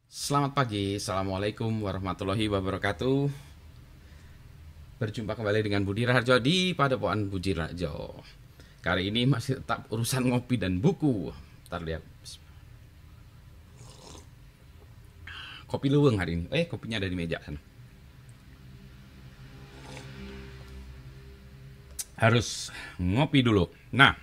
Selamat pagi, Assalamualaikum warahmatullahi wabarakatuh. Berjumpa kembali dengan Budi Raharjo di Padepokan Budi Raharjo. Kali ini masih tetap urusan ngopi dan buku. Ntar lihat. Kopi luweng hari ini. Kopinya ada di meja kan. Harus ngopi dulu. Nah,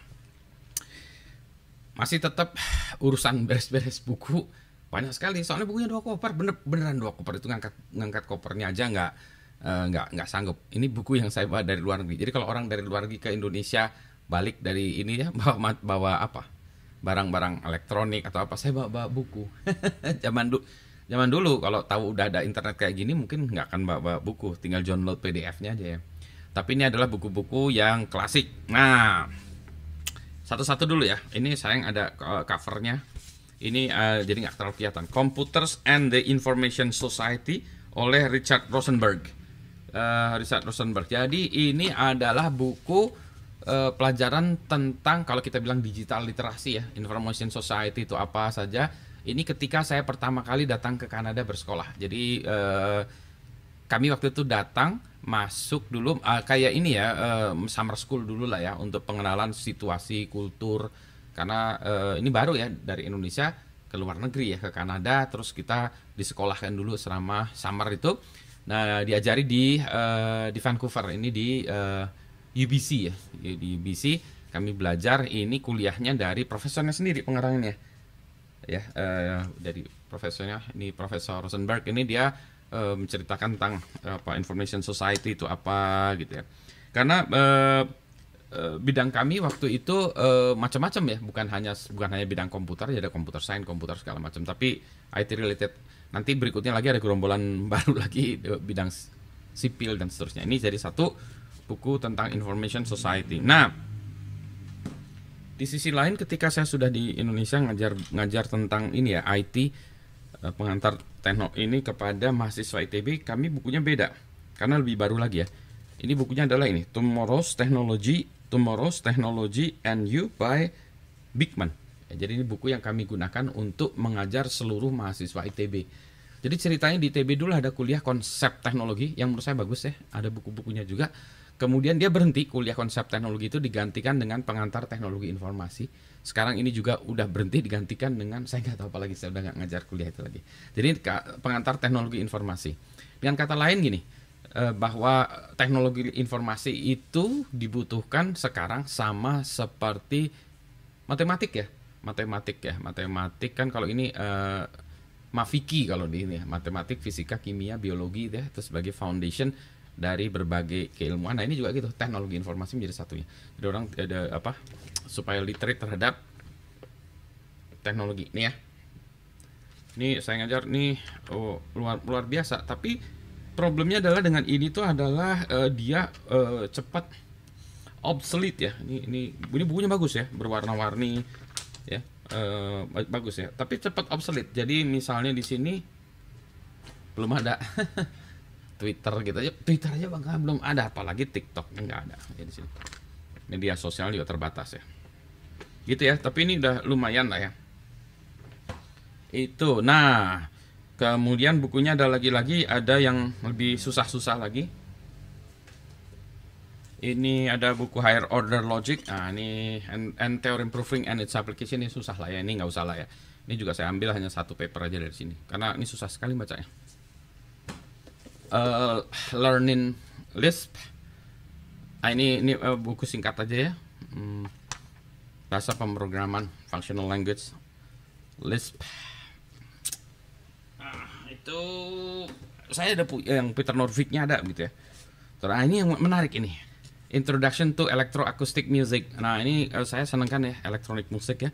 masih tetap urusan beres-beres buku. Banyak sekali, soalnya bukunya 2 koper, beneran 2 koper. Itu ngangkat kopernya aja nggak sanggup. Ini buku yang saya bawa dari luar negeri. Jadi kalau orang dari luar negeri ke Indonesia balik dari ini ya, bawa apa, barang-barang elektronik atau apa, saya bawa buku. Zaman dulu kalau tahu udah ada internet kayak gini mungkin nggak akan bawa buku, tinggal download PDF-nya aja ya. Tapi ini adalah buku-buku yang klasik. Nah, satu-satu dulu ya. Ini sayang ada covernya. Ini jadi nggak terlalu kelihatan. Computers and the Information Society oleh Richard Rosenberg. Jadi ini adalah buku pelajaran tentang, kalau kita bilang digital literasi ya, Information Society itu apa saja. Ini ketika saya pertama kali datang ke Kanada bersekolah. Jadi kami waktu itu datang masuk dulu kayak ini ya, summer school dulu lah ya, untuk pengenalan situasi kultur, karena ini baru ya dari Indonesia ke luar negeri ya, ke Kanada, terus kita disekolahkan dulu selama summer itu. Nah, diajari di Vancouver, ini di UBC ya, di UBC kami belajar. Ini kuliahnya dari profesornya sendiri, pengarangnya ya, dari profesornya, ini Profesor Rosenberg. Ini dia menceritakan tentang apa information society itu apa gitu ya, karena bidang kami waktu itu macam-macam ya, bukan hanya bidang komputer, ya ada computer science, komputer segala macam, tapi IT related. Nanti berikutnya lagi ada gerombolan baru lagi bidang sipil dan seterusnya. Ini jadi satu buku tentang information society. Nah, di sisi lain ketika saya sudah di Indonesia ngajar tentang ini ya, IT, pengantar teknologi ini kepada mahasiswa ITB, kami bukunya beda karena lebih baru lagi ya. Ini bukunya adalah ini, Tomorrow's Technology and You by Bigman. Ya, jadi ini buku yang kami gunakan untuk mengajar seluruh mahasiswa ITB. Jadi ceritanya di ITB dulu ada kuliah konsep teknologi yang menurut saya bagus ya, ada buku-bukunya juga. Kemudian dia berhenti, kuliah konsep teknologi itu digantikan dengan pengantar teknologi informasi. Sekarang ini juga udah berhenti, digantikan dengan, saya nggak tahu apa lagi, saya udah nggak ngajar kuliah itu lagi. Jadi pengantar teknologi informasi. Dengan kata lain gini, bahwa teknologi informasi itu dibutuhkan sekarang sama seperti matematik ya. Matematik kan kalau ini Mafiki, kalau di ini ya, matematik, fisika, kimia, biologi ya, itu sebagai foundation dari berbagai keilmuan. Nah, ini juga gitu, teknologi informasi menjadi satunya. Jadi orang ada apa, supaya literate terhadap teknologi. Nih ya, ini saya ngajar nih, luar biasa. Tapi problemnya adalah dengan ini tuh adalah dia cepat obsolete ya. Ini bukunya bagus ya, berwarna-warni ya, bagus ya. Tapi cepat obsolete. Jadi misalnya di sini belum ada Twitter gitu aja, Twitter aja bang belum ada, apalagi TikTok nggak ada ya di sini. Media sosial juga terbatas ya. Gitu ya. Tapi ini udah lumayan lah ya. Itu. Nah, kemudian bukunya ada lagi ada yang lebih susah-susah lagi. Ini ada buku Higher Order Logic. Nah, ini and Theorem Proving and its Application. Ini susah lah ya, ini nggak usah lah ya. Ini juga saya ambil hanya satu paper aja dari sini, karena ini susah sekali bacanya. Learning Lisp. Ini buku singkat aja ya. Bahasa pemrograman Functional Language Lisp. Itu saya ada yang Peter Norvig-nya ada gitu ya. Terus ini yang menarik ini, Introduction to Electroacoustic Music. Nah, ini saya senangkan ya, elektronik musik ya.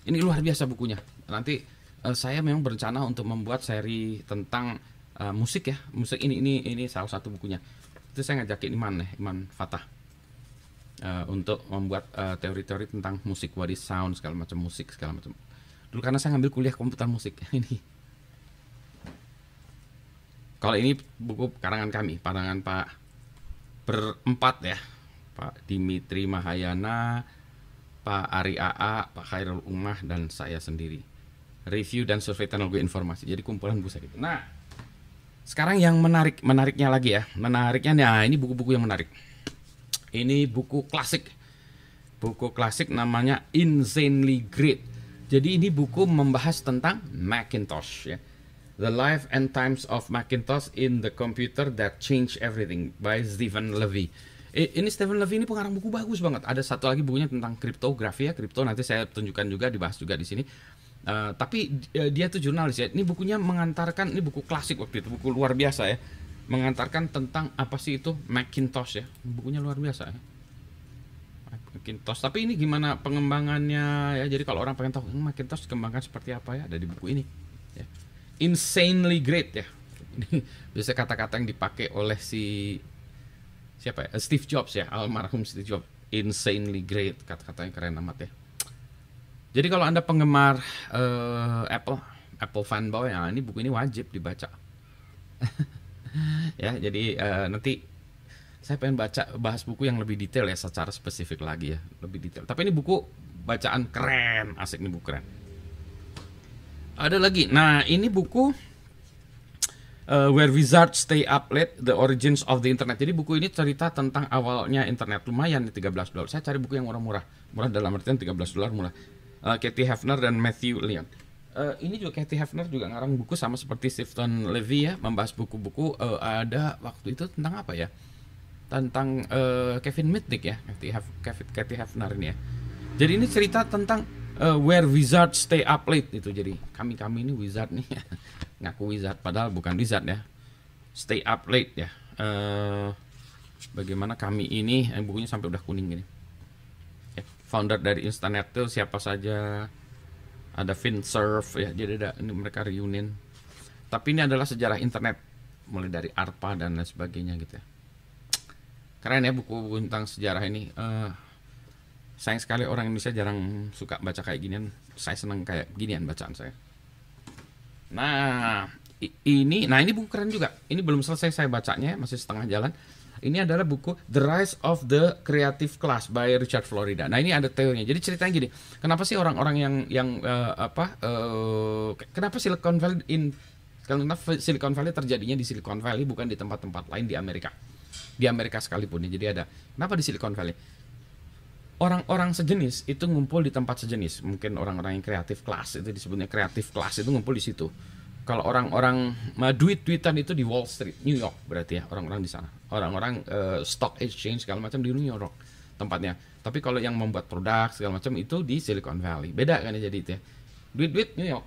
Ini luar biasa bukunya. Nanti saya memang berencana untuk membuat seri tentang musik ya. Musik ini salah satu bukunya. Itu saya ngajakin Iman Fatah untuk membuat teori-teori tentang musik, what is sound, segala macam musik, segala macam. Dulu karena saya ngambil kuliah komputer musik ini. Kalau ini buku karangan kami, pandangan Pak berempat ya, Pak Dimitri Mahayana, Pak Ari AA, Pak Khairul Umah, dan saya sendiri. review dan survei teknologi informasi. Jadi kumpulan buku saya gitu. Nah, sekarang yang menariknya lagi ya. Menariknya, nah ini buku-buku yang menarik. Ini buku klasik. Buku klasik namanya Insanely Great. Jadi ini buku membahas tentang Macintosh ya. The Life and Times of Macintosh in the Computer That Changed Everything by Stephen Levy. Ini Stephen Levy ini pengarang buku bagus banget. Ada satu lagi bukunya tentang kriptografi ya, kripto nanti saya tunjukkan juga, dibahas juga di sini. Tapi dia tuh jurnalis ya. Ini bukunya mengantarkan, ini buku klasik waktu itu, buku luar biasa ya. Mengantarkan tentang apa sih itu Macintosh ya. Bukunya luar biasa ya. Macintosh. Tapi ini gimana pengembangannya ya. Jadi kalau orang pengen tahu Macintosh dikembangkan seperti apa ya, ada di buku ini ya. Insanely great ya. Ini biasa kata-kata yang dipakai oleh siapa ya? Steve Jobs ya, almarhum Steve Jobs. Insanely great, kata-katanya keren amat ya. Jadi kalau Anda penggemar Apple fanboy, ya ini buku ini wajib dibaca. Ya, jadi nanti saya pengen bahas buku yang lebih detail ya, secara spesifik lagi ya, lebih detail. Tapi ini buku bacaan keren, asik nih, buku keren. Ada lagi, nah ini buku Where Wizards Stay Up Late, The Origins of the Internet. Jadi buku ini cerita tentang awalnya internet, lumayan nih, $13. Saya cari buku yang murah dalam artian $13 murah. Katie Hefner dan Matthew Leon. Ini juga Katie Hefner juga ngarang buku sama seperti Stephen Levy ya, membahas buku-buku. Ada waktu itu tentang apa ya? Tentang Kevin Mitnick ya, Katie Hefner ini ya. Jadi ini cerita tentang Where Wizards Stay Up Late itu. Jadi kami ini wizard nih, ngaku wizard padahal bukan wizard ya. Stay Up Late ya. Bagaimana kami ini, bukunya sampai udah kuning gini. Ya, founder dari Instanet itu siapa saja? Ada FinServ ya. Jadi ada ini mereka reunion. Tapi ini adalah sejarah internet mulai dari ARPA dan lain sebagainya gitu ya. Keren ya buku tentang sejarah ini. Sayang sekali orang Indonesia jarang suka baca kayak ginian. Saya senang kayak ginian bacaan saya. Nah, ini buku keren juga. Ini belum selesai saya bacanya, masih setengah jalan. Ini adalah buku The Rise of the Creative Class by Richard Florida. Nah, ini ada teorinya. Jadi ceritanya gini, kenapa sih orang-orang kenapa Silicon Valley terjadinya di Silicon Valley bukan di tempat-tempat lain di Amerika. Di Amerika sekalipun ya. Jadi ada, kenapa di Silicon Valley? Orang-orang sejenis itu ngumpul di tempat sejenis. Mungkin orang-orang yang kreatif kelas, itu disebutnya kreatif kelas, itu ngumpul di situ. Kalau orang-orang duit-duitan itu di Wall Street, New York berarti ya, orang-orang di sana. Orang-orang stock exchange segala macam di New York tempatnya. Tapi kalau yang membuat produk segala macam itu di Silicon Valley. Beda kan ya, jadi itu ya. Duit-duit New York.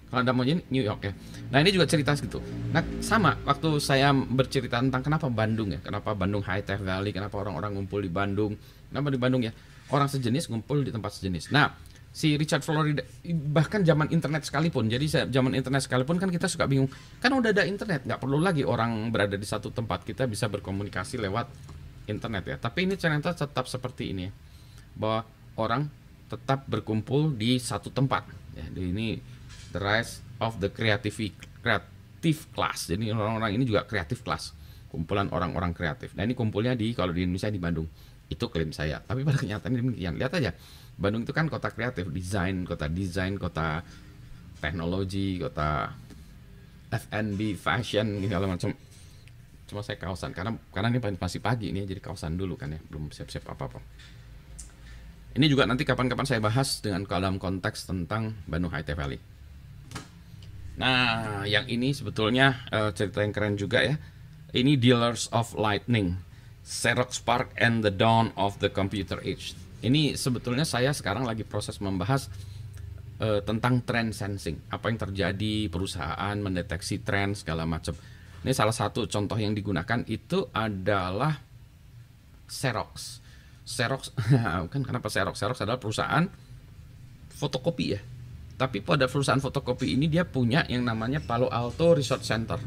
Kalau Anda mau jadi New York ya. Nah ini juga cerita gitu. Nah sama waktu saya bercerita tentang kenapa Bandung ya, kenapa Bandung High Tech Valley, kenapa orang-orang ngumpul di Bandung, kenapa di Bandung ya, orang sejenis ngumpul di tempat sejenis. Nah si Richard Florida, bahkan zaman internet sekalipun, jadi zaman internet sekalipun kan kita suka bingung, kan udah ada internet, nggak perlu lagi orang berada di satu tempat, kita bisa berkomunikasi lewat internet ya. Tapi ini ternyata tetap seperti ini ya, bahwa orang tetap berkumpul di satu tempat ya. Ini The Rise of the Creative Class. Jadi orang-orang ini juga kreatif class, kumpulan orang-orang kreatif. Nah ini kumpulnya kalau di Indonesia di Bandung. Itu klaim saya. Tapi pada kenyataannya demikian. Lihat aja, Bandung itu kan kota kreatif, kota desain, kota teknologi, kota F&B, fashion, segala macam. Cuma saya kaosan karena ini masih pagi ini, jadi kaosan dulu kan ya, belum siap-siap apa-apa. Ini juga nanti kapan-kapan saya bahas dalam konteks tentang Bandung High Tech Valley. Nah, yang ini sebetulnya cerita yang keren juga ya. Ini Dealers of Lightning, Xerox PARC and the Dawn of the Computer Age. Ini sebetulnya saya sekarang lagi proses membahas tentang trend sensing. Apa yang terjadi, perusahaan mendeteksi tren segala macam. Ini salah satu contoh yang digunakan itu adalah Xerox. Xerox, kan kenapa Xerox? Xerox adalah perusahaan fotokopi ya. Tapi pada perusahaan fotokopi ini dia punya yang namanya Palo Alto Research Center.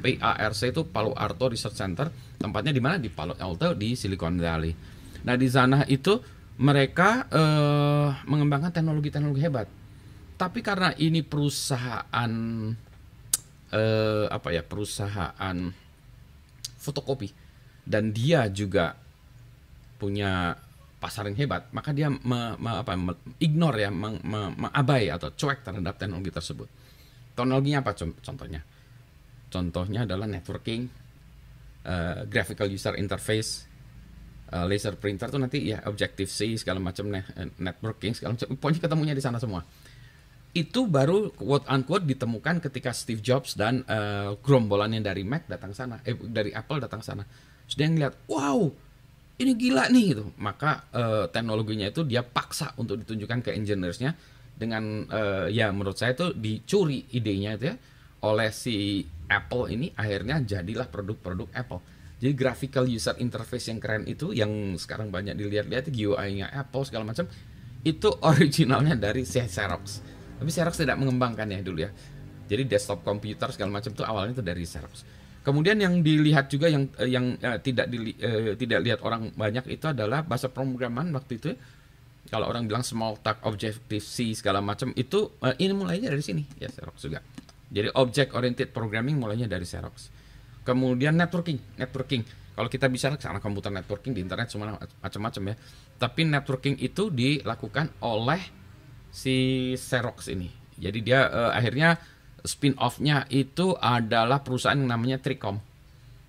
PARC itu Palo Alto Research Center. Tempatnya di mana? Di Palo Alto di Silicon Valley. Nah di sana itu mereka mengembangkan teknologi-teknologi hebat. Tapi karena ini perusahaan perusahaan fotokopi dan dia juga punya pasar yang hebat, maka dia ignore ya, mengabai atau cuek terhadap teknologi tersebut. Teknologinya apa contohnya? Contohnya adalah networking, graphical user interface, laser printer tuh nanti ya Objective-C segala macam, networking segala macam, pokoknya ketemunya di sana semua. Itu baru quote unquote ditemukan ketika Steve Jobs dan gerombolannya dari Mac datang sana, dari Apple datang sana. Terus dia ngeliat, wow, ini gila nih gitu. Maka teknologinya itu dia paksa untuk ditunjukkan ke engineers-nya dengan ya menurut saya itu dicuri idenya itu ya oleh si Apple ini, akhirnya jadilah produk-produk Apple. Jadi graphical user interface yang keren itu, yang sekarang banyak dilihat-lihat GUI-nya Apple segala macam, itu originalnya dari Xerox. Tapi Xerox tidak mengembangkan ya dulu ya. Jadi desktop komputer segala macam itu awalnya itu dari Xerox. Kemudian yang dilihat juga yang tidak lihat orang banyak itu adalah bahasa pemrograman waktu itu. Kalau orang bilang Smalltalk, Objective-C segala macam itu ini mulainya dari sini ya, Xerox juga. Jadi object oriented programming mulainya dari Xerox. Kemudian networking. Kalau kita bicara karena komputer networking di internet semua macam-macam ya. Tapi networking itu dilakukan oleh si Xerox ini. Jadi dia akhirnya spin-off-nya itu adalah perusahaan yang namanya Tricom.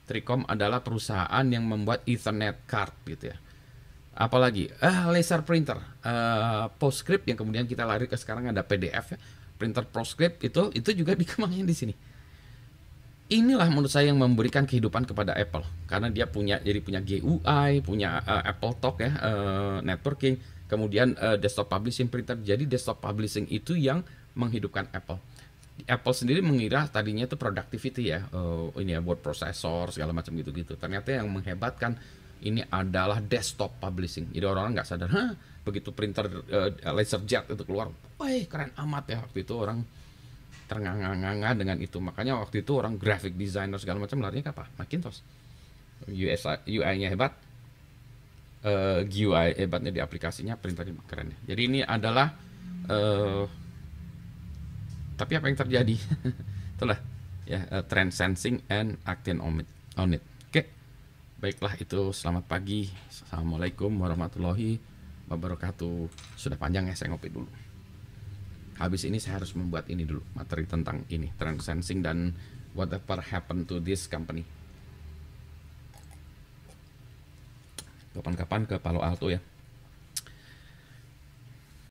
Tricom adalah perusahaan yang membuat Ethernet card gitu ya. Apalagi laser printer, PostScript yang kemudian kita lari ke sekarang ada PDF ya. Printer PostScript itu juga dikembangin di sini. Inilah menurut saya yang memberikan kehidupan kepada Apple, karena dia punya GUI, punya Apple Talk ya, networking, kemudian desktop publishing printer. Jadi desktop publishing itu yang menghidupkan Apple. Apple sendiri mengira tadinya itu productivity ya, ini ya word processor segala macam gitu-gitu. Ternyata yang menghebatkan ini adalah desktop publishing. Jadi orang-orang nggak sadar, begitu printer LaserJet itu keluar, wah keren amat ya, waktu itu orang ternganga-nganga dengan itu. Makanya waktu itu orang graphic designer segala macam larinya ke apa? Macintosh. UI-nya hebat, GUI hebatnya di aplikasinya, printernya keren ya. Jadi ini adalah tapi apa yang terjadi? Itulah ya, trend sensing and acting on it. Oke. Baiklah, itu selamat pagi. Assalamualaikum warahmatullahi wabarakatuh. Sudah panjang ya, saya ngopi dulu. Habis ini saya harus membuat ini dulu, materi tentang ini, trend sensing dan whatever happened to this company. Kapan-kapan ke Palo Alto ya.